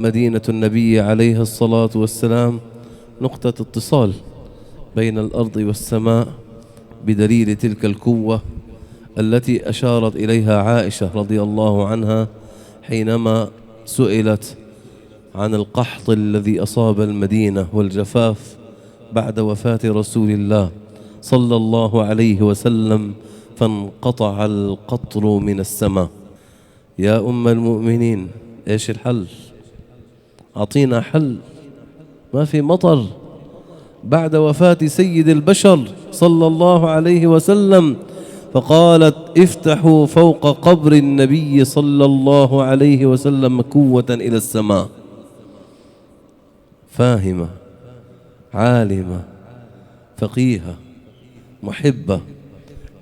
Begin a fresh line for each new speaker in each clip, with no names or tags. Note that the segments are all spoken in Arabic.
مدينة النبي عليه الصلاة والسلام نقطة اتصال بين الأرض والسماء بدليل تلك القوة التي أشارت إليها عائشة رضي الله عنها حينما سئلت عن القحط الذي أصاب المدينة والجفاف بعد وفاة رسول الله صلى الله عليه وسلم، فانقطع القطر من السماء. يا أم المؤمنين، إيش الحل؟ أعطينا حل. ما في مطر بعد وفاة سيد البشر صلى الله عليه وسلم، فقالت افتحوا فوق قبر النبي صلى الله عليه وسلم كوة إلى السماء. فاهمة، عالمة، فقيهة، محبة،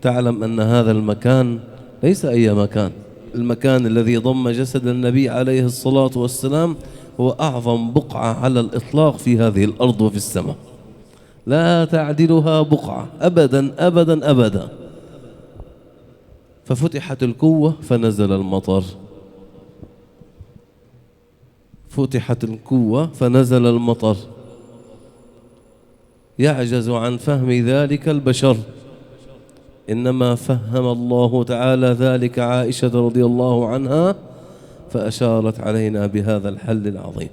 تعلم أن هذا المكان ليس أي مكان. المكان الذي ضم جسد النبي عليه الصلاة والسلام هو أعظم بقعة على الإطلاق في هذه الأرض وفي السماء، لا تعدلها بقعة أبدا أبدا أبدا. ففتحت الكوة فنزل المطر، فتحت الكوة فنزل المطر. يعجز عن فهم ذلك البشر، إنما فهم الله تعالى ذلك عائشة رضي الله عنها، فأشارت علينا بهذا الحل العظيم.